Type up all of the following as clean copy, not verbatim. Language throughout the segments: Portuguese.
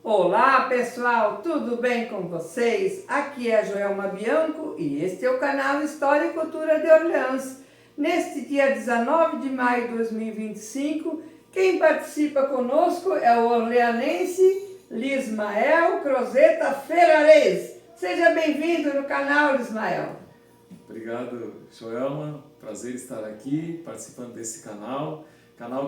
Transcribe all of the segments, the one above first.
Olá pessoal, tudo bem com vocês? Aqui é a Joelma Bianco e este é o canal História e Cultura de Orleans. Neste dia 19 de maio de 2025, quem participa conosco é o orleanense Lismael Crozeta Ferrares. Seja bem-vindo no canal, Lismael. Obrigado, Joelma. Prazer estar aqui participando desse canal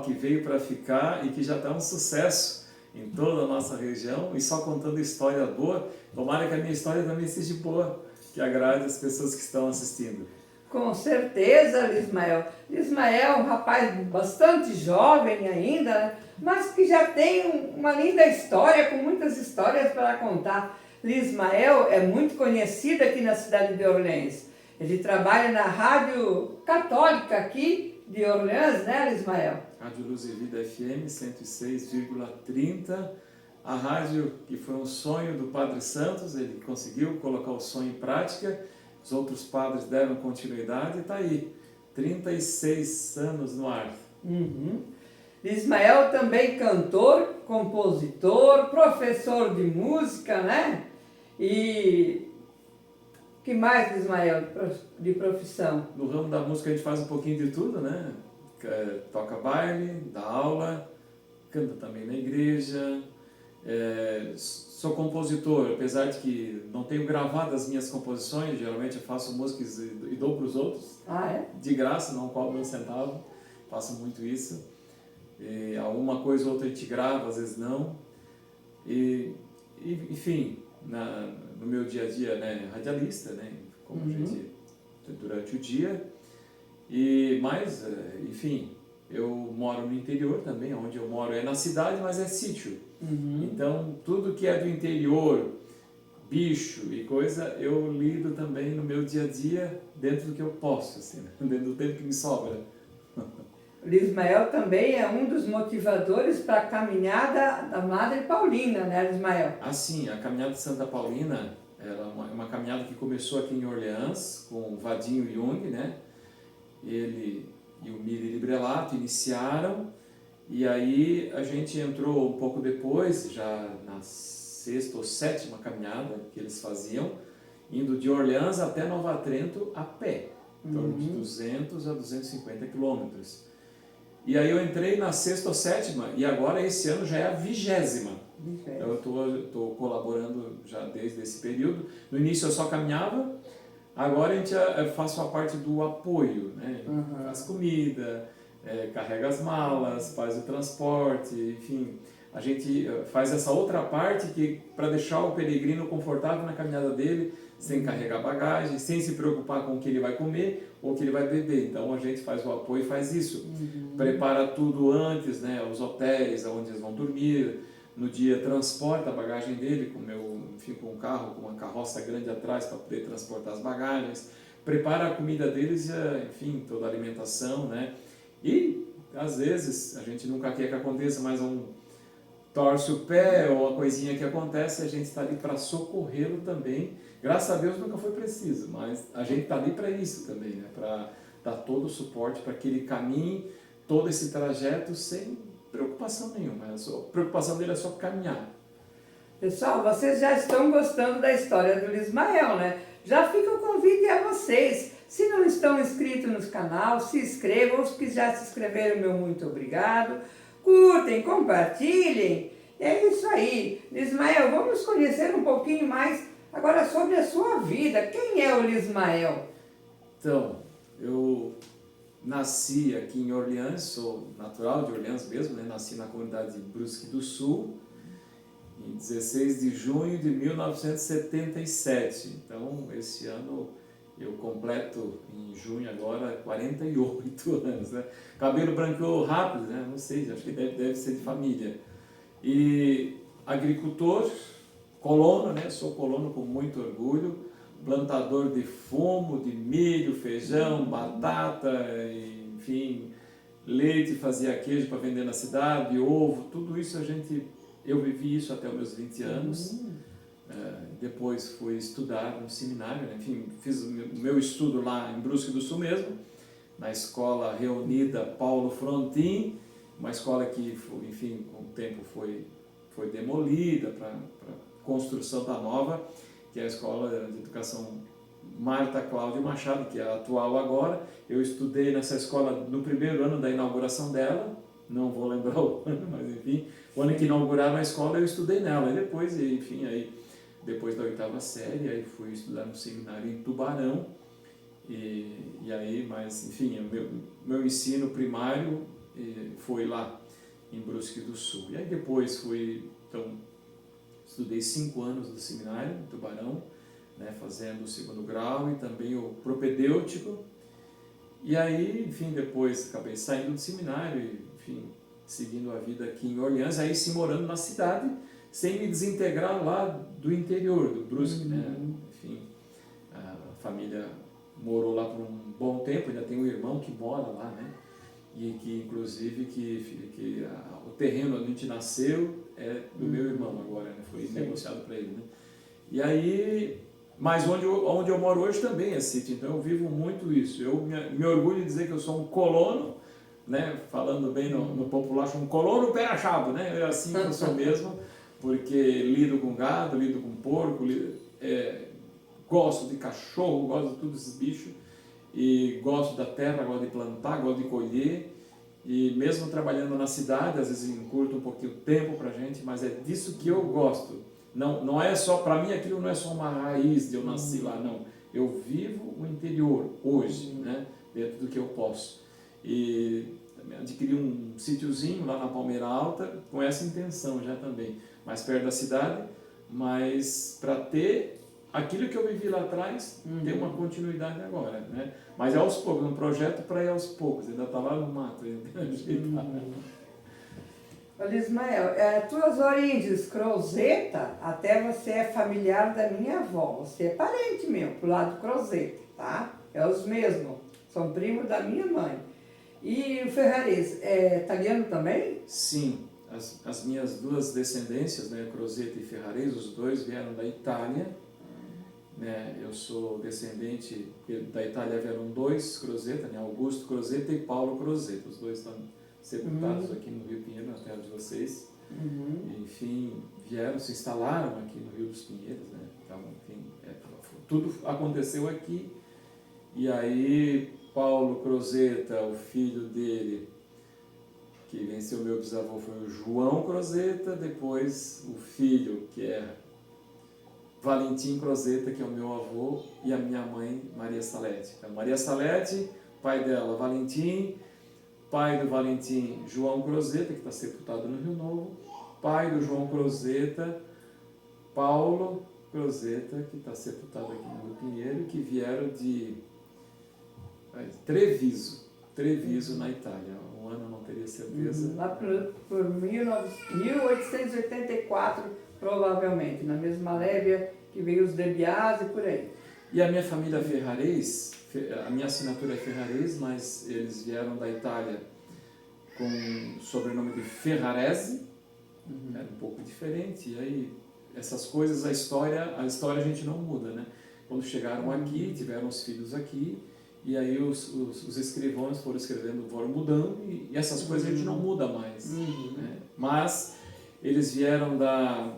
que veio para ficar e que já está um sucesso em toda a nossa região e só contando história boa. Tomara que a minha história também seja boa, que agrade as pessoas que estão assistindo. Com certeza, Lismael. Lismael é um rapaz bastante jovem ainda, né? Mas que já tem uma linda história, com muitas histórias para contar. Lismael é muito conhecido aqui na cidade de Orleans. Ele trabalha na rádio católica aqui de Orleans, né, Lismael? Rádio Luz e Vida FM 106,30, a rádio que foi um sonho do Padre Santos, ele conseguiu colocar o sonho em prática, os outros padres deram continuidade e está aí, 36 anos no ar. Ismael também cantor, compositor, professor de música, né? E que mais, Ismael, de profissão? No ramo da música a gente faz um pouquinho de tudo, né? Toca baile, dá aula, canta também na igreja. Sou compositor, apesar de que não tenho gravado as minhas composições, geralmente eu faço músicas e dou para os outros. Ah, é? De graça, não cobro um centavo, faço muito isso. Alguma coisa ou outra a gente grava, às vezes não. Enfim, no meu dia a dia, né, radialista, né, como a gente durante o dia. Mas, enfim, eu moro no interior também, onde eu moro é na cidade, mas é sítio. Então, tudo que é do interior, bicho e coisa, eu lido também no meu dia a dia, dentro do que eu posso, assim, dentro do tempo que me sobra. O Lismael também é um dos motivadores para a caminhada da Madre Paulina, né, Lismael? Sim, a caminhada de Santa Paulina era uma caminhada que começou aqui em Orleans, com o Vadinho Jung, né? Ele e o Miri Librelato iniciaram, e aí a gente entrou um pouco depois, já na sexta ou sétima caminhada que eles faziam, indo de Orleans até Nova Trento a pé, em torno de 200 a 250 quilômetros. E aí eu entrei na sexta ou sétima, e agora esse ano já é a 20ª. Então eu estou colaborando já desde esse período. No início eu só caminhava, agora eu faço a parte do apoio, né? Faz comida, carrega as malas, faz o transporte, enfim. A gente faz essa outra parte que para deixar o peregrino confortável na caminhada dele, sem carregar bagagem, sem se preocupar com o que ele vai comer ou o que ele vai beber. Então a gente faz o apoio e faz isso. Prepara tudo antes, né? Os hotéis, onde eles vão dormir. No dia transporta a bagagem dele com um carro, com uma carroça grande atrás para poder transportar as bagagens. Prepara a comida deles, enfim, toda a alimentação, né? E às vezes a gente nunca quer que aconteça, mas torce o pé ou a coisinha que acontece, a gente está ali para socorrê-lo também. Graças a Deus nunca foi preciso, mas a gente está ali para isso também, né? Para dar todo o suporte para que ele caminhe todo esse trajeto sem preocupação nenhuma. A preocupação dele é só caminhar. Pessoal, vocês já estão gostando da história do Lismael, né? Já fica o convite a vocês. Se não estão inscritos no canal, se inscrevam. Os que já se inscreveram, meu muito obrigado. Curtem, compartilhem. É isso aí. Lismael, vamos conhecer um pouquinho mais agora sobre a sua vida. Quem é o Lismael? Então, eu nasci aqui em Orleans, sou natural de Orleans mesmo, né? Nasci na comunidade de Brusque do Sul, em 16 de junho de 1977. Então, esse ano eu completo em junho agora 48 anos, né? Cabelo branqueou rápido, né? Não sei, acho que deve ser de família. E agricultor, colono, né? Sou colono com muito orgulho, plantador de fumo, de milho, feijão, batata, enfim, leite, fazia queijo para vender na cidade, ovo, tudo isso eu vivi isso até os meus 20 anos. Depois fui estudar no seminário, né? Enfim, fiz o meu estudo lá em Brusque do Sul mesmo, na escola reunida Paulo Frontin, uma escola que, enfim, com o tempo foi foi demolida para construção da nova, que é a Escola de Educação Marta Cláudia Machado, que é a atual agora. Eu estudei nessa escola no primeiro ano da inauguração dela, não vou lembrar o ano, mas enfim, o ano que inauguraram a escola eu estudei nela, e depois, enfim, aí, depois da 8ª série, aí fui estudar no seminário em Tubarão, e aí, mas enfim, meu ensino primário foi lá em Brusque do Sul. E aí depois então, estudei 5 anos do seminário em Tubarão, né, fazendo o 2º grau e também o propedêutico. E aí, enfim, depois acabei saindo do seminário e, enfim, seguindo a vida aqui em Orleans, aí sim morando na cidade, sem me desintegrar lá do interior, do Brusque, né? Enfim, a família morou lá por um bom tempo, ainda tem um irmão que mora lá, né? E que, inclusive, o terreno onde a gente nasceu é do meu irmão agora, né? Foi negociado para ele, né? E aí, mas onde eu moro hoje também é sítio, então eu vivo muito isso. Eu me orgulho de dizer que eu sou um colono, né? Falando bem no popular, sou um colono pé-chabo, né? É assim que eu sou mesmo, porque lido com gado, lido com porco, gosto de cachorro, gosto de todos esses bichos, e gosto da terra, gosto de plantar, gosto de colher, e mesmo trabalhando na cidade, às vezes encurta um pouquinho o tempo para a gente, mas é disso que eu gosto. Não é só, para mim aquilo não é só uma raiz de eu nasci lá, não. Eu vivo o interior hoje, né, dentro do que eu posso. E adquiri um sítiozinho lá na Palmeira Alta com essa intenção já também, mais perto da cidade, mas para ter aquilo que eu vivi lá atrás, ter uma continuidade agora, né? Mas é aos poucos, um projeto para ir aos poucos, ainda está lá no mato. Olha, Ismael, tuas origens Crozeta, até você é familiar da minha avó, você é parente meu, pro lado Crozeta, tá? É os mesmos, são primos da minha mãe. E o Ferrarese, é italiano também? Sim, as minhas duas descendências, né, Crozeta e Ferrarese, os dois vieram da Itália, né? Eu sou descendente, da Itália vieram 2 Crozeta, né, Augusto Crozeta e Paulo Crozeta, os dois estão sepultados aqui no Rio Pinheiro, na terra de vocês. Enfim, vieram, se instalaram aqui no Rio dos Pinheiros, né? Então, enfim, tudo aconteceu aqui. E aí, Paulo Crozeta, o filho dele, que venceu meu bisavô, foi o João Crozeta, depois o filho, que é Valentim Crozeta, que é o meu avô, e a minha mãe, Maria Salete. Então, Maria Salete, pai dela, Valentim, pai do Valentim, João Crozeta, que está sepultado no Rio Novo, pai do João Crozeta, Paulo Crozeta, que está sepultado aqui no Rio Pinheiro, que vieram de Treviso, na Itália. Um ano eu não teria certeza. Lá por 1884, provavelmente, na mesma lébia que veio os De Biasi e por aí. E a minha família Ferrarese, a minha assinatura é Ferrarese, mas eles vieram da Itália com o sobrenome de Ferrarese, era um pouco diferente, e aí essas coisas, a história a gente não muda, né? Quando chegaram aqui, tiveram os filhos aqui, e aí os escrivãos foram escrevendo, foram mudando, e essas coisas a gente não muda mais, né? Mas eles vieram da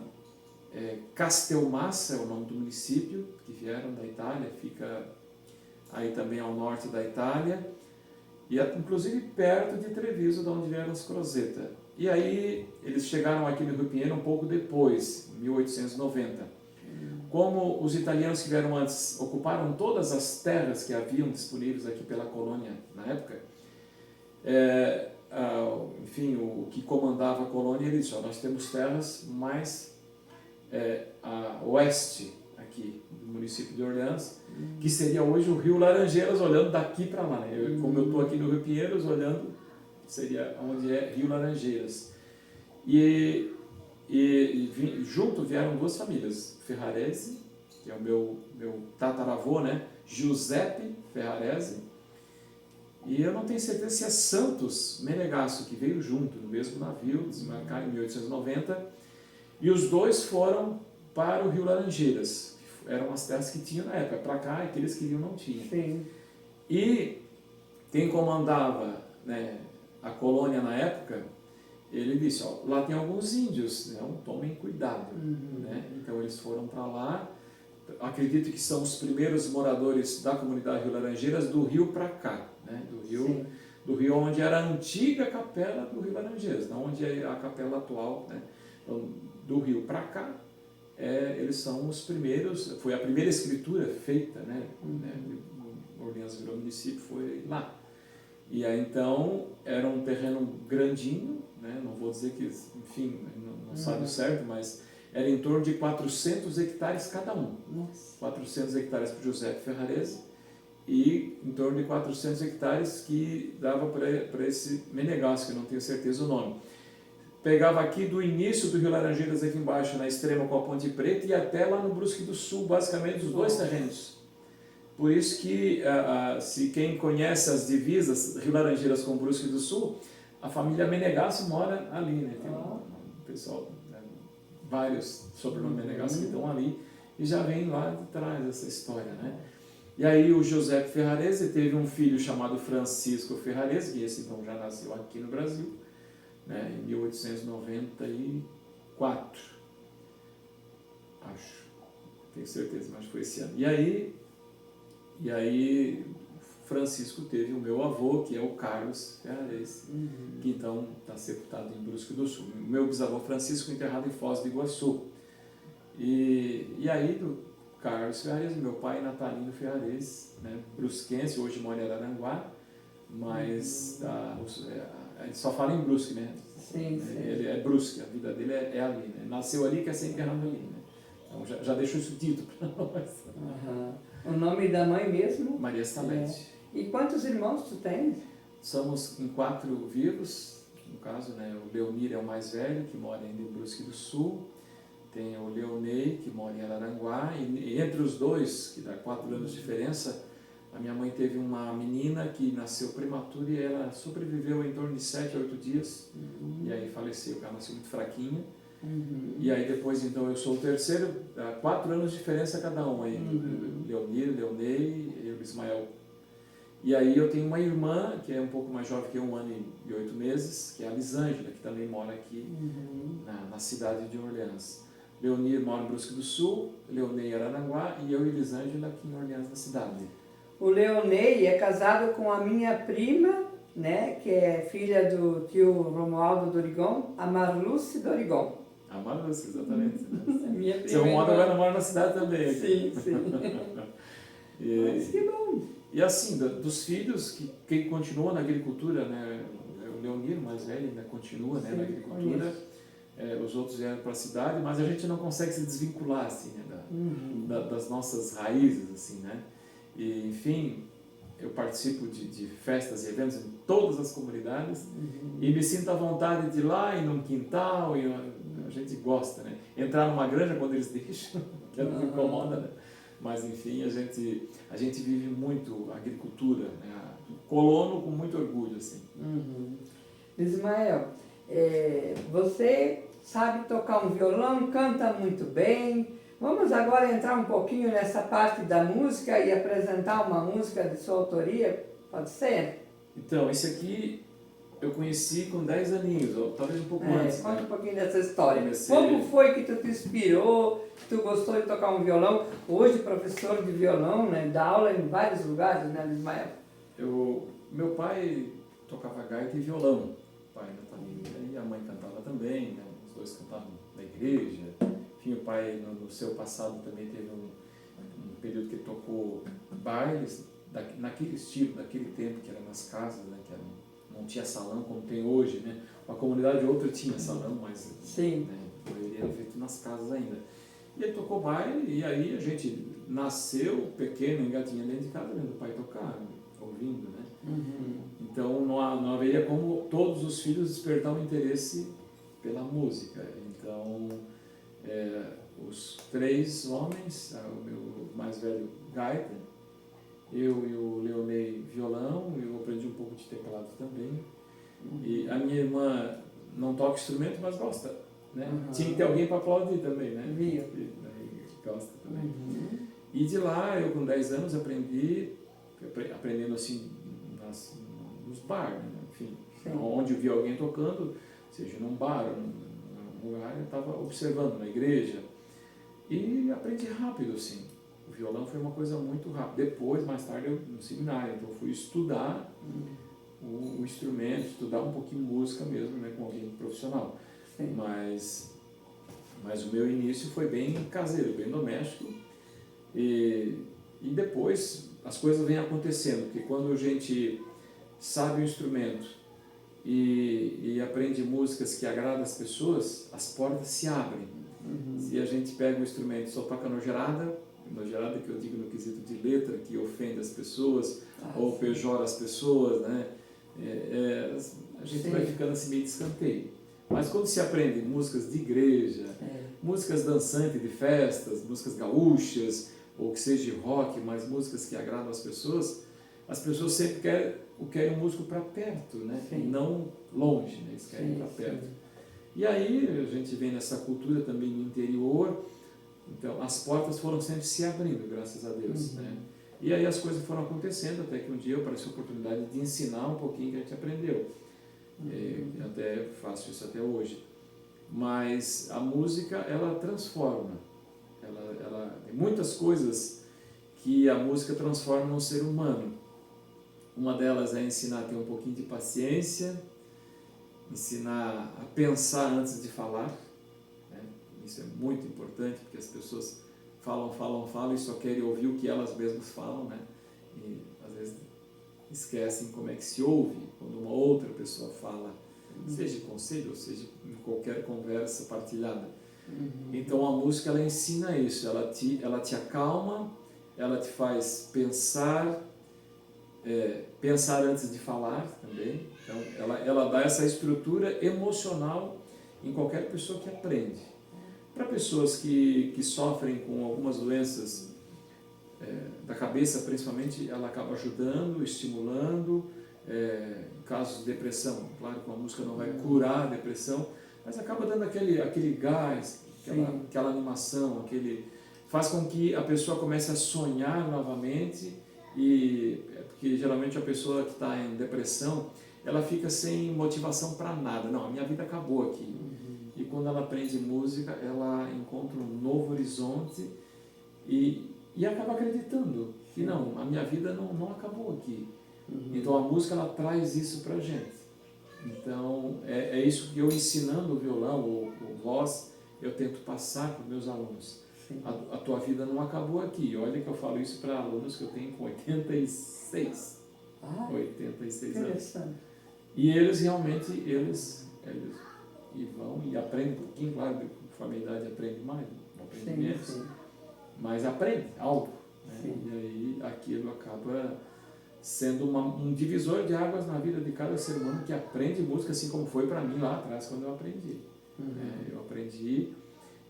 Castelmassa, é o nome do município, que vieram da Itália, fica aí também ao norte da Itália, e inclusive perto de Treviso, de onde vieram os Crozeta. E aí eles chegaram aqui no Rio Pinheiro um pouco depois, em 1890. Como os italianos que vieram antes ocuparam todas as terras que haviam disponíveis aqui pela colônia na época, enfim, o que comandava a colônia, ele disse, nós temos terras mais a oeste aqui do município de Orleans, que seria hoje o Rio Laranjeiras, olhando daqui para lá, né? Como eu estou aqui no Rio Pinheiros, olhando, seria onde é Rio Laranjeiras. E junto vieram 2 famílias, Ferrarese, que é o meu tataravô, né? Giuseppe Ferrarese, e eu não tenho certeza se é Santos Menegasso, que veio junto, no mesmo navio, desembarcaram em 1890, e os 2 foram para o Rio Laranjeiras, que eram as terras que tinham na época, para cá, e que eles queriam não tinham. Sim. E quem comandava, né, a colônia na época ele disse, ó, lá tem alguns índios, né? Tomem cuidado. Né? Então eles foram para lá, acredito que são os primeiros moradores da comunidade Rio Laranjeiras do rio para cá, né? Do rio onde era a antiga capela do Rio Laranjeiras, não onde é a capela atual, né? Então, do rio para cá, eles são os primeiros, foi a primeira escritura feita, né? Orleans virou município, foi lá. E aí então era um terreno grandinho, né? Não vou dizer que, enfim, não sabe o certo, mas era em torno de 400 hectares cada um. Nossa. 400 hectares para o José Ferrarese e em torno de 400 hectares que dava para esse Menegasso, que eu não tenho certeza o nome. Pegava aqui do início do Rio Laranjeiras, aqui embaixo, na extrema com a Ponte Preta, e até lá no Brusque do Sul, basicamente os dois terrenos. Por isso que, se quem conhece as divisas Rio Laranjeiras com Brusque do Sul, a família Menegasso mora ali, né? Tem um pessoal, né? Vários sobrenomes Menegasso que estão ali, e já vem lá de trás essa história, né? E aí o José Ferrarese teve um filho chamado Francisco Ferrarese, que esse então já nasceu aqui no Brasil, né, em 1894, acho, tenho certeza, mas foi esse ano. E aí Francisco teve o meu avô, que é o Carlos Ferrarese, que então está sepultado em Brusque do Sul. O meu bisavô Francisco enterrado em Foz do Iguaçu. E aí do Carlos Ferrarese, meu pai Natalino Ferrarese, né, brusquense, hoje mora em Araranguá, mas a gente só fala em Brusque, né? Sim. Ele é Brusque, a vida dele é ali, né? Nasceu ali, quer ser enterrado ali, né? Então já deixou isso dito para nós. O nome da mãe mesmo? Maria Salete. E quantos irmãos tu tens? Somos em 4 vivos, no caso, né? O Leonir é o mais velho, que mora ainda em Brusque do Sul. Tem o Leonei, que mora em Araranguá. E entre os dois, que dá 4 anos de diferença, a minha mãe teve uma menina que nasceu prematura e ela sobreviveu em torno de 7 a 8 dias. E aí faleceu, porque ela nasceu muito fraquinha. E aí depois, então, eu sou o terceiro, 4 anos de diferença cada um aí. Leonir, Leonei e o Ismael. E aí eu tenho uma irmã, que é um pouco mais jovem que eu, 1 ano e 8 meses, que é a Lisângela, que também mora aqui na cidade de Orleans. Leonir mora em Brusque do Sul, Leonei em Araranguá e eu e Lisângela aqui em Orleans, na cidade. O Leonei é casado com a minha prima, né, que é filha do tio Romualdo Dorigon, a Marluce Dorigon. A Marluce, exatamente. Minha prima. Seu Romualdo agora mora na cidade também. Sim. Mas que bom. E assim, dos filhos, quem continua na agricultura, né, o Leonir, mais velho, ainda continua, né, na agricultura. Os outros vieram para a cidade, mas a gente não consegue se desvincular assim, né, das nossas raízes, assim, né? E, enfim, eu participo de festas e eventos em todas as comunidades e me sinto à vontade de ir lá e num quintal, e a gente gosta, né? Entrar numa granja quando eles deixam, que não me incomoda, né? Mas, enfim, a gente vive muito a agricultura, né? Colono com muito orgulho, assim. Ismael, você sabe tocar um violão, canta muito bem. Vamos agora entrar um pouquinho nessa parte da música e apresentar uma música de sua autoria, pode ser? Então, esse aqui eu conheci com 10 aninhos, ou talvez um pouco antes. Conta um pouquinho dessa história. Comecei... Como foi que tu te inspirou, que tu gostou de tocar um violão? Hoje, professor de violão, né, dá aula em vários lugares, né, Ismael? Meu pai tocava gaita e violão, pai Natalino, e a mãe cantava também, né, os dois cantavam na igreja. Enfim, o pai, no seu passado, também teve um período que ele tocou bailes, naquele estilo, daquele tempo, que era nas casas, né, que não tinha salão como tem hoje, né? Uma comunidade ou outra tinha salão, mas Sim. Né, a maioria era feito nas casas ainda. E ele tocou baile, e aí a gente nasceu pequeno, engatinhando dentro de casa, vendo o pai tocar, ouvindo, né? Então não haveria como todos os filhos despertar um interesse pela música. Então, os 3 homens, o meu mais velho gaita, eu e o Leonei violão, eu aprendi um pouco de teclado também. E a minha irmã não toca instrumento, mas gosta, né? Tinha que ter alguém para aplaudir também, né? E gosta também. E de lá, eu com 10 anos aprendendo assim nos bar, né? Enfim, onde eu via alguém tocando, seja num bar, num lugar, eu estava observando na igreja e aprendi rápido, assim. O violão foi uma coisa muito rápida. Depois, mais tarde, eu no seminário, então eu fui estudar o instrumento, estudar um pouquinho música mesmo, né, com alguém profissional. Sim. Mas o meu início foi bem caseiro, bem doméstico. E depois as coisas vêm acontecendo, porque quando a gente sabe o instrumento e aprende músicas que agradam as pessoas, as portas se abrem. Se a gente pega o instrumento e só toca nojerada que eu digo no quesito de letra, que ofende as pessoas ou pejora as pessoas, né? A gente vai ficando assim meio de escanteio. Mas quando se aprende músicas de igreja, músicas dançantes de festas, músicas gaúchas, ou que seja de rock, mas músicas que agradam as pessoas sempre querem um músico para perto, né? Não longe, né? Eles querem para perto. E aí a gente vem nessa cultura também no interior, então as portas foram sempre se abrindo, graças a Deus, né? E aí as coisas foram acontecendo, até que um dia eu apareceu a oportunidade de ensinar um pouquinho que a gente aprendeu. Até faço isso até hoje. Mas a música, ela transforma. Ela tem muitas coisas que a música transforma no ser humano. Uma delas é ensinar a ter um pouquinho de paciência, ensinar a pensar antes de falar, né? Isso é muito importante, porque as pessoas falam e só querem ouvir o que elas mesmas falam, né? E às vezes esquecem como é que se ouve quando uma outra pessoa fala, seja conselho ou seja em qualquer conversa partilhada. Então a música, ela ensina isso, ela te acalma, ela te faz pensar antes de falar também. Então ela dá essa estrutura emocional em qualquer pessoa que aprende. Para pessoas que sofrem com algumas doenças da cabeça, principalmente, ela acaba ajudando, estimulando, em casos de depressão. Claro que a música não vai curar a depressão, mas acaba dando aquele gás, aquela animação, faz com que a pessoa comece a sonhar novamente, porque geralmente a pessoa que está em depressão, ela fica sem motivação para nada. Não, a minha vida acabou aqui. E quando ela aprende música, ela encontra um novo horizonte e acaba acreditando que não, a minha vida não acabou aqui. Então a música, ela traz isso para a gente. Então é isso que eu, ensinando o violão ou voz, eu tento passar para os meus alunos. A tua vida não acabou aqui. Olha que eu falo isso para alunos que eu tenho com 86 anos. E eles realmente, eles vão e aprendem um pouquinho, claro, conforme a idade aprende mais, não aprende menos, mas aprende algo, né? E aí aquilo acaba sendo um divisor de águas na vida de cada ser humano que aprende música, assim como foi para mim lá atrás quando eu aprendi. Eu aprendi,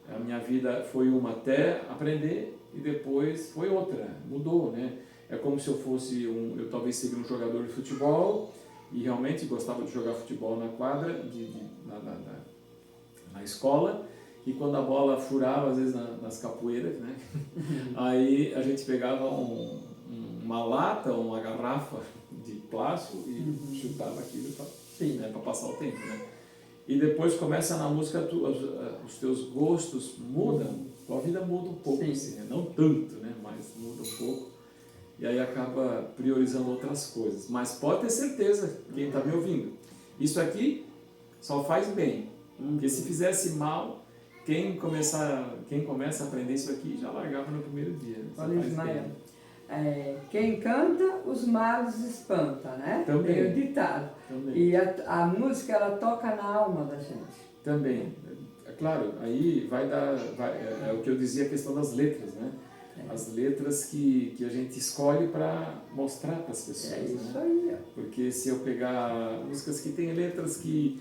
a minha vida foi uma até aprender e depois foi outra, mudou, né? É como se eu fosse eu talvez seria um jogador de futebol e realmente gostava de jogar futebol na quadra, na escola, e quando a bola furava, às vezes nas capoeiras, né? Aí a gente pegava uma lata ou uma garrafa de plástico e chutava aquilo para passar o tempo, né? E depois começa na música, os teus gostos mudam, tua vida muda um pouco, assim, né? Não tanto, né? Mas muda um pouco. E aí acaba priorizando outras coisas. Mas pode ter certeza, quem está me ouvindo, isso aqui só faz bem. Porque se fizesse mal, quem começa a aprender isso aqui já largava no primeiro dia. Olha, Ismael, quem canta, os males espanta, né? Também. Tem o ditado. Também. E a música, ela toca na alma da gente. Também. É claro, aí é o que eu dizia, a questão das letras, né? As letras que a gente escolhe para mostrar para as pessoas. É isso, né? aí. Porque se eu pegar músicas que têm letras que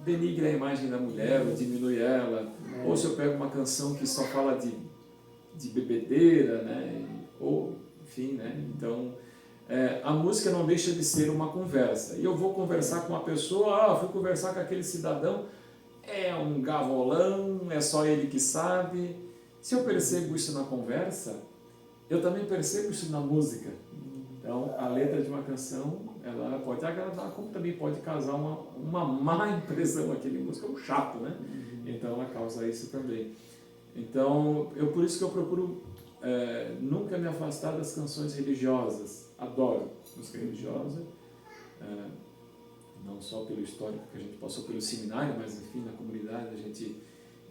denigrem a imagem da mulher, ou diminui ela, ou se eu pego uma canção que só fala de bebedeira, né? Ou, enfim, né? Então, a música não deixa de ser uma conversa. E eu vou conversar com uma pessoa, fui conversar com aquele cidadão, é um gavolão, é só ele que sabe. Se eu percebo isso na conversa, eu também percebo isso na música. Então, a letra de uma canção ela pode agradar, como também pode causar uma má impressão. Aquele músico é um chato, né? Então ela causa isso também. Então, por isso que eu procuro nunca me afastar das canções religiosas. Adoro música religiosa, não só pelo histórico que a gente passou pelo seminário, mas enfim, na comunidade a gente,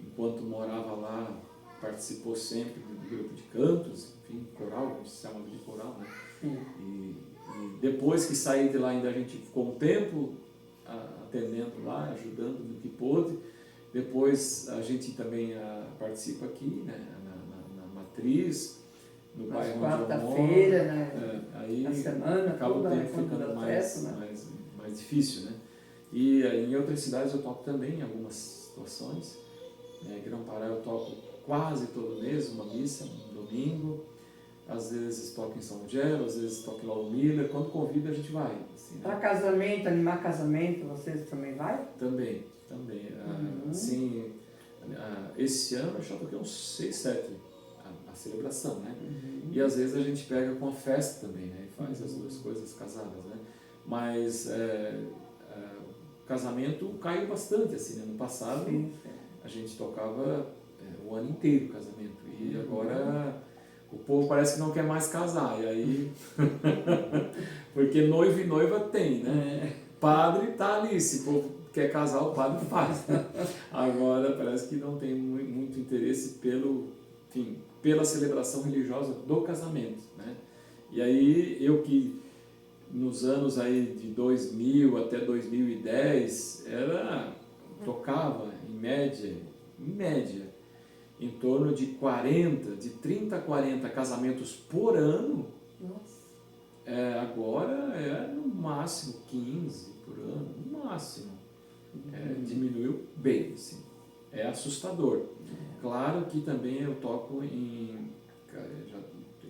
enquanto morava lá, participou sempre do grupo de cantos, enfim, coral, a gente se chama de coral, né? E depois que saí de lá, ainda a gente ficou um tempo atendendo lá, ajudando no que pôde. Depois a gente também participa aqui, né, na matriz, no bairro onde eu moro. Quarta-feira, né? Aí a semana acaba toda, o tempo ficando mais difícil, né? E em outras cidades eu toco também, em algumas situações. Em Grão-Pará eu toco quase todo mês, uma missa, um domingo. Às vezes toco em São Angelo, às vezes toco em Lauro Miller. Quando convida a gente vai. Assim, né? Para casamento, animar casamento, vocês também vai? Também. Assim, esse ano eu já toquei uns 6, 7 a celebração, né? E às vezes a gente pega com a festa também, né? E faz as duas coisas casadas, né? Mas o casamento caiu bastante, assim, né? No passado a gente tocava o ano inteiro o casamento. E agora o povo parece que não quer mais casar. E aí... Porque noivo e noiva tem, né? Padre tá ali, se o povo quer casar, o padre faz. Agora parece que não tem muito interesse pela celebração religiosa do casamento, né? E aí eu que nos anos aí de 2000 até 2010 tocava em média em torno de 30 a 40 casamentos por ano. Nossa. Agora no máximo 15 por ano, no máximo. Diminuiu bem, assim. É assustador. Claro que também eu toco já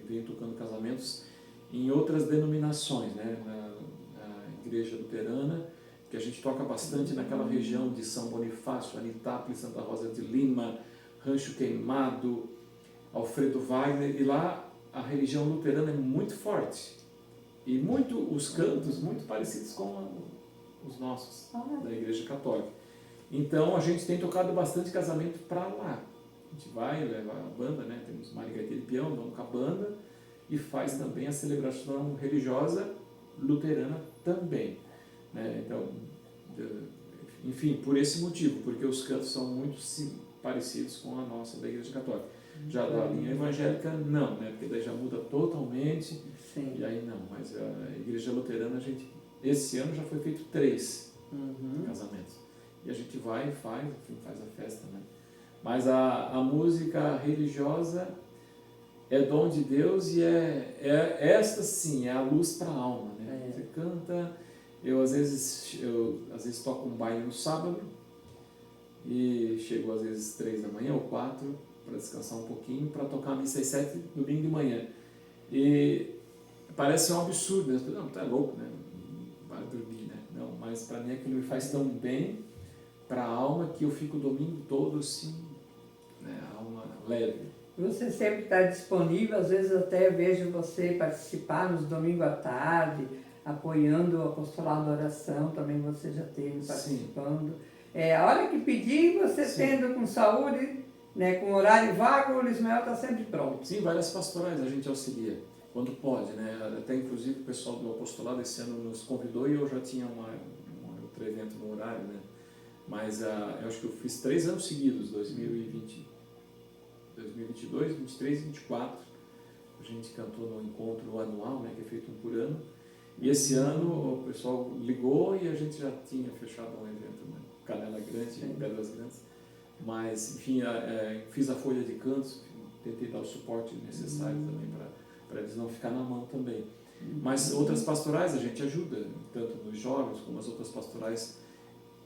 venho tocando casamentos em outras denominações, né? Na igreja luterana, que a gente toca bastante naquela região de São Bonifácio, Anitápolis, Santa Rosa de Lima, Rancho Queimado, Alfredo Wagner, e lá a religião luterana é muito forte. E os cantos muito parecidos com os nossos, da Igreja Católica. Então a gente tem tocado bastante casamento para lá. A gente vai, leva a banda, né? Temos Maria Gaiteira e Peão, vamos com a banda, e faz também a celebração religiosa luterana também, né? Então, enfim, por esse motivo, porque os cantos são muito parecidos com a nossa da Igreja Católica. Já da linha evangélica, não, né? Porque daí já muda totalmente. Sim. E aí não, mas a Igreja Luterana, esse ano já foi feito 3 casamentos. E a gente vai e faz a festa, né? Mas a música religiosa é dom de Deus e esta sim, é a luz para a alma, né? Você canta, eu às vezes toco um baile no sábado e chego às vezes 3 da manhã ou 4 para descansar um pouquinho, para tocar a missa às 7 domingo de manhã. E parece um absurdo, né? Não, tá louco, né? Vai dormir, né? Não, mas para mim aquilo me faz tão bem para a alma que eu fico o domingo todo assim, né? A alma leve. Você sempre está disponível, às vezes até vejo você participar nos domingos à tarde, apoiando o apostolado da oração, também você já esteve participando. A hora que pedir, você tendo com saúde, né, com horário vago, o Lismael está sempre pronto. Sim, várias pastorais a gente auxilia, quando pode, né? Até inclusive o pessoal do apostolado esse ano nos convidou e eu já tinha outro evento no horário, né? Mas eu acho que eu fiz 3 anos seguidos, 2020, 2022, 23 e 24. A gente cantou no encontro anual, né, que é feito um por ano. E esse ano o pessoal ligou e a gente já tinha fechado um evento, né, Canela Grande, em Pedras Grandes. Mas, enfim, fiz a folha de cantos, tentei dar o suporte necessário também para eles não ficar na mão também. Mas outras pastorais a gente ajuda, tanto nos jovens como as outras pastorais.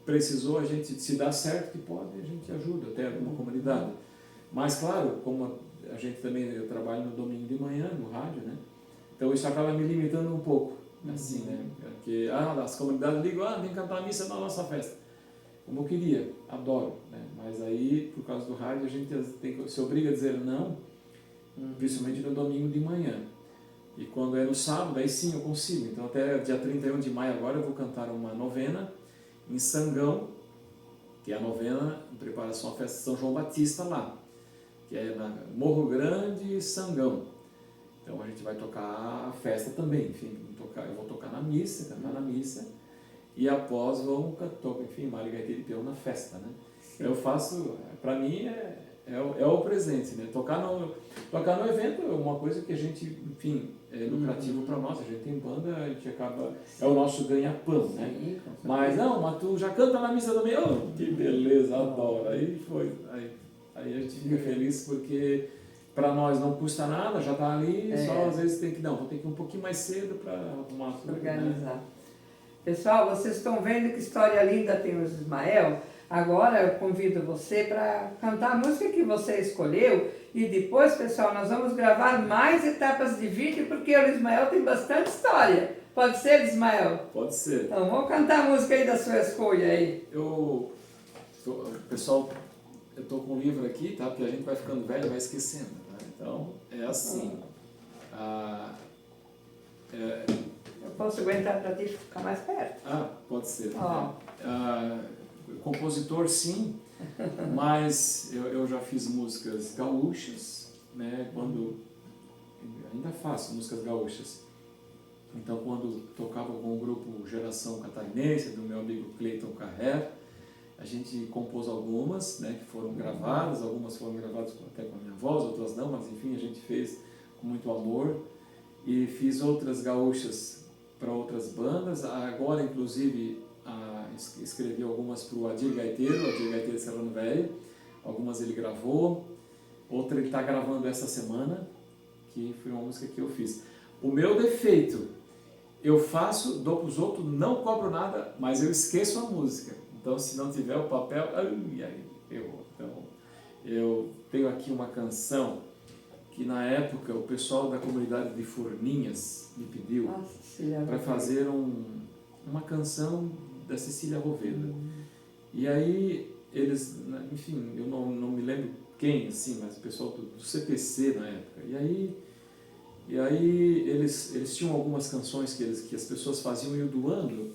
Precisou, a gente, se dá certo que pode, a gente ajuda até alguma comunidade. Mas, claro, como a gente também, eu trabalho no domingo de manhã, no rádio, né? Então isso acaba me limitando um pouco, assim, né? Porque as comunidades ligam, vem cantar a missa na nossa festa. Como eu queria, adoro, né? Mas aí, por causa do rádio, a gente se obriga a dizer não, principalmente no domingo de manhã. E quando é no sábado, aí sim eu consigo. Então até dia 31 de maio agora eu vou cantar uma novena em Sangão, que é a novena em preparação à festa de São João Batista lá, que é na Morro Grande, Sangão. Então a gente vai tocar a festa também, enfim, eu vou tocar na missa, cantar na missa, e após vão cantar, enfim, Mário Gaiteiro e Peão na festa, né? Eu faço, para mim é o presente, né? Tocar no evento é uma coisa que a gente, enfim, é lucrativo para nós, a gente tem banda, a gente acaba, é o nosso ganha-pão, né? Sim, mas tu já canta na missa também, oh, que beleza, adoro, aí a gente fica feliz porque para nós não custa nada, já está ali, só às vezes vou ter que ir um pouquinho mais cedo para arrumar tudo, organizar. Né? Pessoal, vocês estão vendo que história linda tem o Ismael? Agora eu convido você para cantar a música que você escolheu e depois, pessoal, nós vamos gravar mais etapas de vídeo porque o Ismael tem bastante história. Pode ser, Ismael? Pode ser. Então, vamos cantar a música aí da sua escolha aí. Pessoal, eu estou com um livro aqui, tá? Porque a gente vai ficando velho e vai esquecendo, né? Então, é assim. Eu posso aguentar para ti ficar mais perto? Pode ser. Compositor, sim, mas eu já fiz músicas gaúchas, né? Ainda faço músicas gaúchas. Então, quando tocava com o grupo Geração Catarinense, do meu amigo Cleiton Carrer, a gente compôs algumas, né, que foram gravadas, algumas foram gravadas até com a minha voz, outras não, mas enfim, a gente fez com muito amor. E fiz outras gaúchas para outras bandas. Agora, inclusive, escrevi algumas para o Adir Gaiteiro Serrano Velho. Algumas ele gravou, outra ele está gravando essa semana, que foi uma música que eu fiz. O meu defeito, eu faço, dou para os outros, não cobro nada, mas eu esqueço a música. Então, se não tiver o papel, Então, eu tenho aqui uma canção que na época o pessoal da comunidade de Forninhas me pediu para fazer uma canção da Cecília Roveda. E aí eles, enfim, eu não me lembro quem, assim, mas o pessoal do CPC na época. E aí eles tinham algumas canções que as pessoas faziam e eu doando,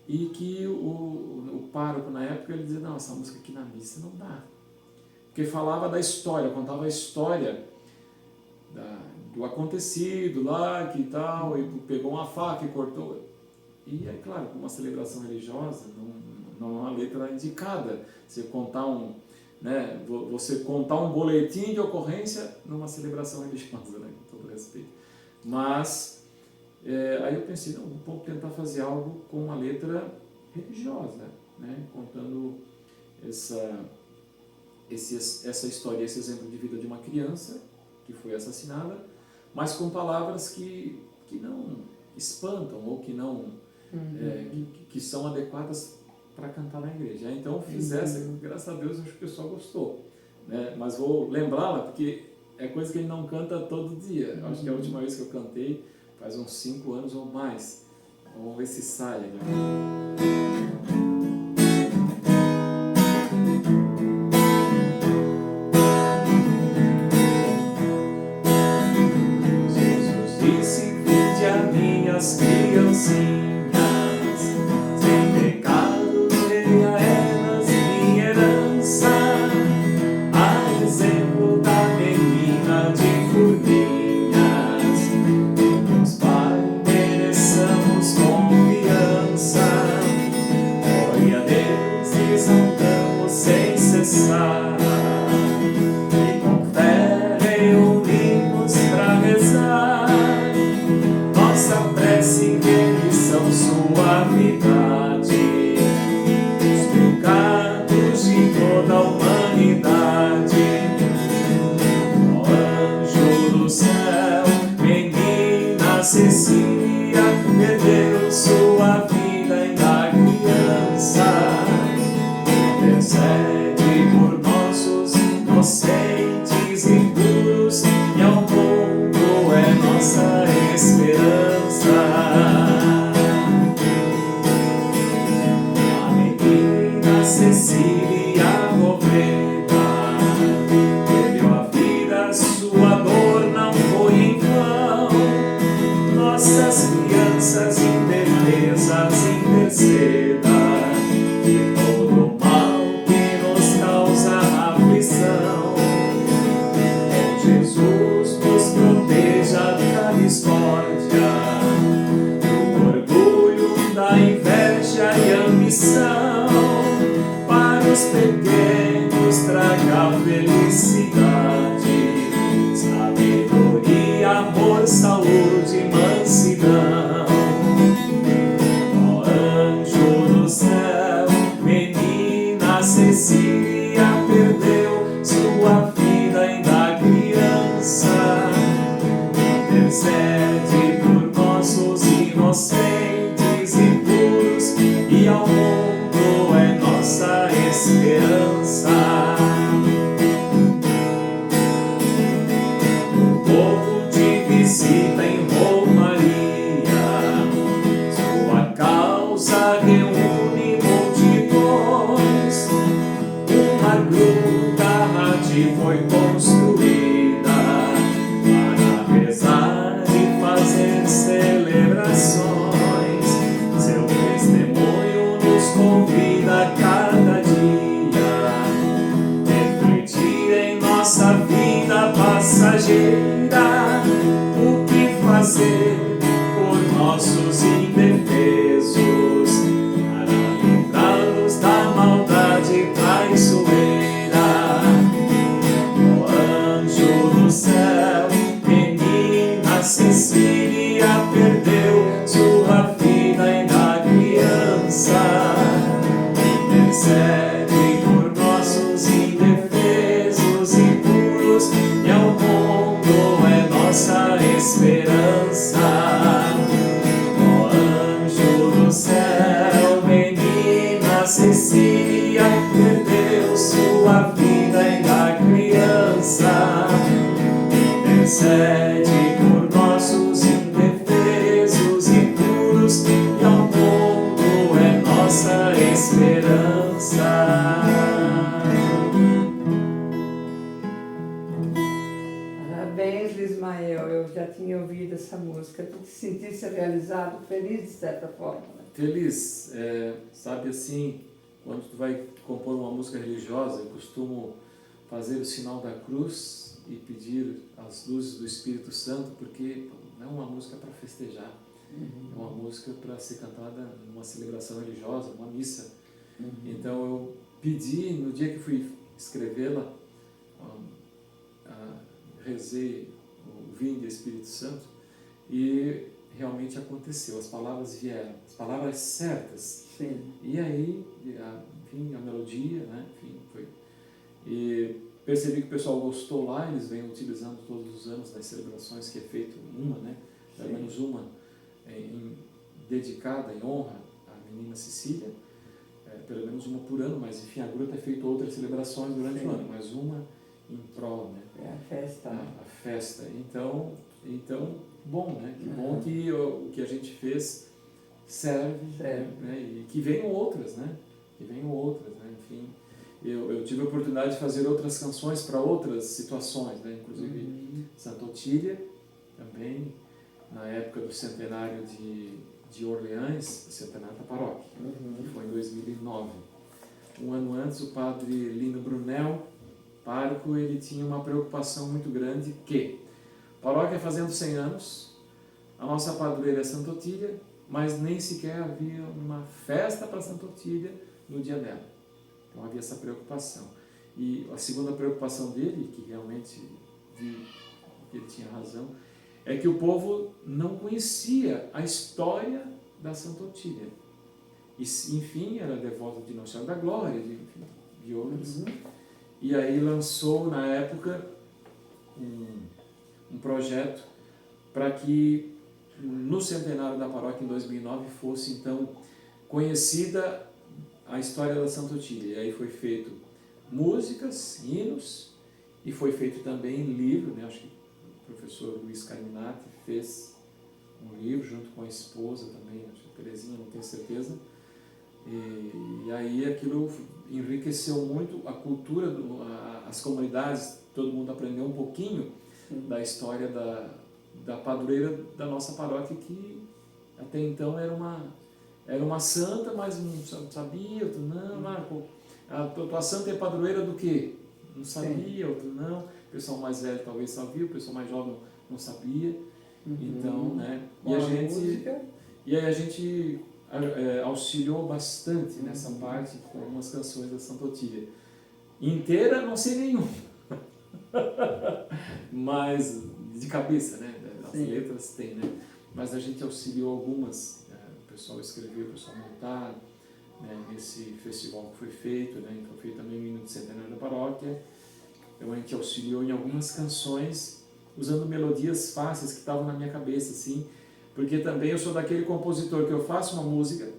e que o pároco na época ele dizia, não, essa música aqui na missa não dá. Porque falava da história, contava a história do acontecido lá, que tal, e pegou uma faca e cortou. E é claro, com uma celebração religiosa, não é uma letra indicada. Você contar um boletim de ocorrência numa celebração religiosa, né, com todo respeito. Mas, aí eu pensei, não, vamos tentar fazer algo com uma letra religiosa, né, contando essa história, esse exemplo de vida de uma criança que foi assassinada, mas com palavras que não espantam ou que não que são adequadas para cantar na igreja. Então eu fiz essa, graças a Deus, acho que o pessoal gostou, né? Mas vou lembrá-la porque é coisa que ele não canta todo dia. Acho que a última vez que eu cantei faz uns 5 anos ou mais. Então, vamos ver se sai aqui. Criancinhas, sem pecado, tenha elas minha herança, a exemplo da menina de Forninhas. Meus pais mereçamos confiança, ore a Deus e exaltamos sem cessar, e com fé reunimos pra rezar nossa prece, remissão, suavidade, os pecados de toda a humanidade. Ó anjo do céu, menina Cecília, perdeu sua vida ainda criança. Intercede por nossos inocentes e puros, e ao mundo é nossa esperança. A menina Cecília Roveda perdeu a vida, sua dor não foi em vão. Cecília perdeu sua vida ainda criança. Intercede por nossos inocentes e puros, e ao mundo é nossa esperança. O povo te visita em romaria, sua causa reúne multidões. Uma gruta te foi construída para rezar e fazer celebrações. Seu testemunho nos convida a cada dia refletir em nossa vida passageira o que fazer por nossos indefesos, para livrá-los da maldade traiçoeira. Ó anjo do céu, menina Cecília perdeu sua vida ainda criança. Intercede por nossos indefesos e puros, e ao mundo é nossa esperança. Ó anjo do céu, menina Cecília perdeu sua vida ainda criança. Intercede por nossos indefesos e puros, e ao mundo é nossa esperança. Parabéns, Lismael. Eu já tinha ouvido essa música. Tu te sentisse realizado, feliz de certa forma, né? Feliz, sabe assim, quando tu vai compor uma música religiosa, eu costumo fazer o sinal da cruz e pedir as luzes do Espírito Santo, porque não é uma música para festejar, é uma música para ser cantada numa celebração religiosa, numa missa. Então eu pedi, no dia que fui escrevê-la, rezei o Vinde Espírito Santo, e realmente aconteceu, as palavras vieram, as palavras certas. Sim. E aí, enfim, a melodia, né? Enfim, foi. E percebi que o pessoal gostou lá, eles vêm utilizando todos os anos nas celebrações, que é feito uma, né? Pelo menos uma, dedicada em honra à menina Cecília, pelo menos uma por ano, mas enfim, a gruta é feita outras celebrações durante o ano, mas uma em prol, né? É a festa. A festa. Então, bom, né? Que bom que o que a gente fez serve. Né? E que venham outras, né? Enfim, eu tive a oportunidade de fazer outras canções para outras situações, né? Inclusive Santa Otília, também na época do centenário de Orleans, o centenário da paróquia, que foi em 2009. Um ano antes, o padre Lino Brunel, pároco, ele tinha uma preocupação muito grande que a paróquia fazendo 100 anos, a nossa padroeira é Santa Otília, mas nem sequer havia uma festa para Santa Otília no dia dela. Então havia essa preocupação. E a segunda preocupação dele, que realmente vi que ele tinha razão, é que o povo não conhecia a história da Santa Otília. E, enfim, era devoto de Nossa Senhora da Glória, de outros. E aí lançou, na época, um projeto para que no centenário da paróquia, em 2009, fosse, então, conhecida a história da Santa Otília. E aí foi feito músicas, hinos, e foi feito também livro, né? Acho que o professor Luiz Carminati fez um livro junto com a esposa também, acho que Terezinha, não tenho certeza. E aí aquilo enriqueceu muito a cultura, as comunidades, todo mundo aprendeu um pouquinho da história da padroeira da nossa paróquia, que até então era uma santa, mas não sabia, outro não, a tua santa é padroeira do quê? Não sabia, outro não, o pessoal mais velho talvez sabia, o pessoal mais jovem não sabia. Então, né, e aí a gente auxiliou bastante nessa parte com algumas canções da Santa Otília. Inteira não sei nenhuma, mas de cabeça, né? As letras tem, né? Mas a gente auxiliou algumas, o pessoal escreveu, o pessoal montar, né, nesse festival que foi feito, né, então foi também o hino de centenário da paróquia. Então a gente auxiliou em algumas canções, usando melodias fáceis que estavam na minha cabeça, assim, porque também eu sou daquele compositor que eu faço uma música,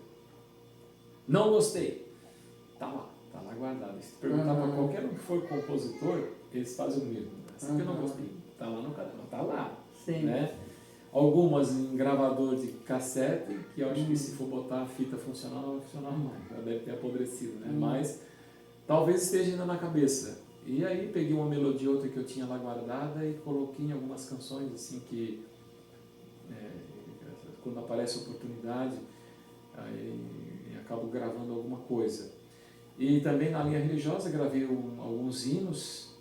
não gostei, tá lá guardado. Se perguntar para qualquer um que for compositor, eles fazem o mesmo. Essa que eu não gostei, tá lá no canal, tá lá. Sim. Né? Algumas em gravador de cassete, que eu acho que se for botar a fita funcional, não vai funcionar mais, já deve ter apodrecido, né? Mas talvez esteja ainda na cabeça. E aí peguei uma melodia outra que eu tinha lá guardada e coloquei em algumas canções, assim, que quando aparece a oportunidade, aí acabo gravando alguma coisa. E também na linha religiosa gravei alguns hinos,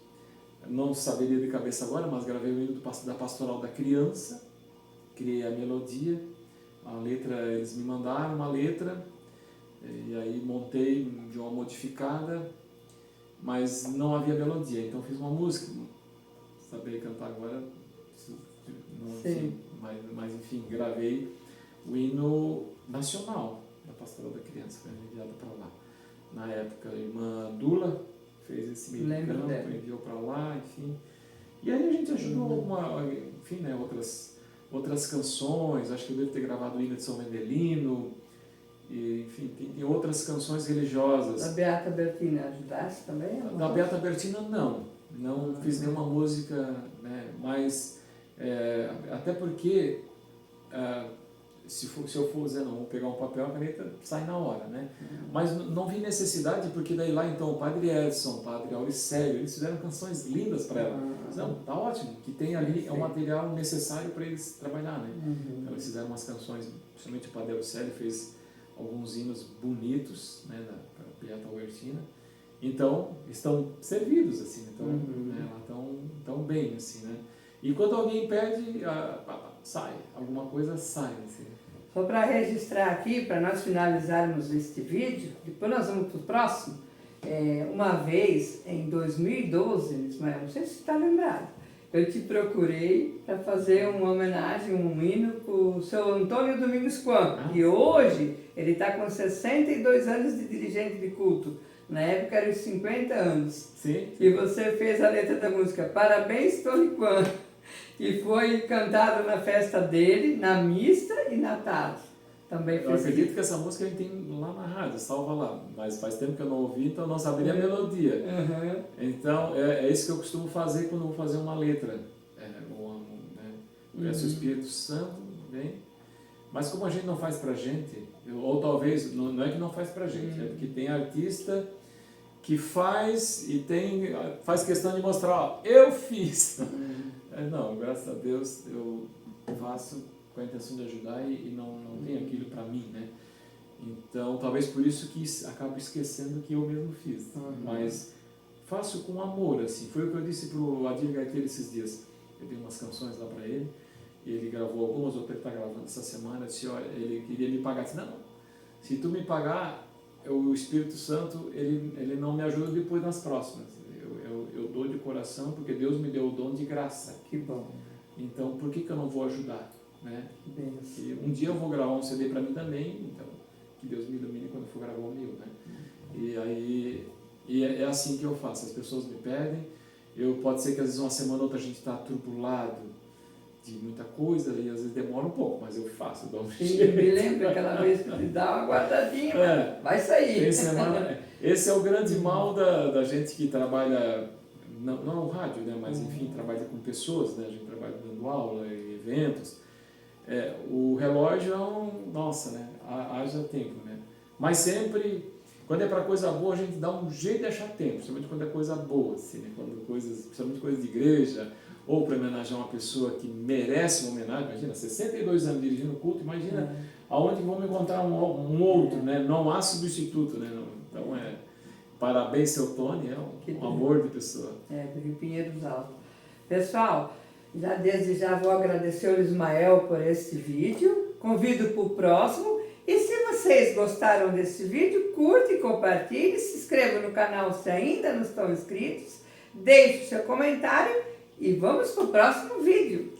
não saberia de cabeça agora, mas gravei o hino da Pastoral da Criança, criei a melodia, a letra, eles me mandaram uma letra, e aí montei de uma modificada, mas não havia melodia, então fiz uma música. Saber cantar agora, não, enfim, mas enfim, gravei o hino nacional da Pastoral da Criança, foi enviado para lá. Na época, a irmã Dula fez esse meio de campo, enviou para lá, enfim. E aí a gente ajudou enfim, né, outras canções, acho que eu devo ter gravado o hino de São Mendelino, e, enfim, tem outras canções religiosas. Da Beata Bertina ajudasse também? Da Beata Bertina não fiz nenhuma música, né, mas até porque se eu for dizer, não, vou pegar um papel, a caneta sai na hora, né? Mas não vi necessidade, porque daí lá então o Padre Edson, o Padre Auricélio, eles fizeram canções lindas para ela. Não, tá ótimo, que tem ali é o material necessário para eles trabalhar, né? Então eles fizeram umas canções, principalmente o Padre Auricélio fez alguns hinos bonitos, né, da Beata Albertina. Então, estão servidos, assim, então, né, estão bem, assim, né? E quando alguém pede, sai, alguma coisa sai, assim. Só para registrar aqui, para nós finalizarmos este vídeo, depois nós vamos para o próximo. Uma vez, em 2012, Ismael, não sei se você está lembrado, eu te procurei para fazer uma homenagem, um hino para o seu Antônio Domingos Quam, que hoje ele está com 62 anos de dirigente de culto. Na época eram 50 anos. Sim. E você fez a letra da música Parabéns, Tony Quam. E foi cantado na festa dele, na missa e na tarde. Também eu acredito que essa música a gente tem lá na rádio, salva lá. Mas faz tempo que eu não ouvi, então eu não saberia a melodia. Então, é isso que eu costumo fazer quando vou fazer uma letra. Peço o Espírito Santo, vem. Mas como a gente não faz pra gente, ou talvez, não é que não faz pra gente, é porque tem artista que faz e faz questão de mostrar, ó, eu fiz. Não, graças a Deus eu faço com a intenção de ajudar e não tenho aquilo para mim, né? Então, talvez por isso que acabo esquecendo que eu mesmo fiz. Mas faço com amor, assim. Foi o que eu disse pro Adir Gaiteiro esses dias. Eu dei umas canções lá para ele, e ele gravou algumas, outras ele está gravando essa semana. Eu disse, olha, ele queria me pagar. Eu disse, não, se tu me pagar, o Espírito Santo, ele não me ajuda depois nas próximas. Eu dou de coração porque Deus me deu o dom de graça. Que bom. Então, por que eu não vou ajudar? Né? Que um dia eu vou gravar um CD para mim também, então que Deus me ilumine quando eu for gravar o meu. Né? E é assim que eu faço. As pessoas me pedem, pode ser que às vezes uma semana ou outra a gente está atribulado de muita coisa e às vezes demora um pouco, mas eu faço, eu dou um jeito. me lembro aquela vez que me dá uma guardadinha, vai sair. Esse é o grande mal da gente que trabalha, não no rádio, né, mas enfim, trabalha com pessoas, né, a gente trabalha dando aula, em eventos. O relógio nossa, né, haja tempo, né, mas sempre, quando é para coisa boa, a gente dá um jeito de achar tempo, principalmente quando é coisa boa, assim, né, principalmente coisa de igreja, ou para homenagear uma pessoa que merece uma homenagem. Imagina, 62 anos dirigindo culto, imagina aonde vamos encontrar um outro, né? Não há substituto, né? Então, parabéns, seu Tony, um amor de pessoa. Do Rio Pinheiros Alto. Pessoal, desde já vou agradecer ao Ismael por este vídeo, convido para o próximo, e se vocês gostaram desse vídeo, curte e compartilhe, se inscreva no canal se ainda não estão inscritos, deixe seu comentário, e vamos para o próximo vídeo.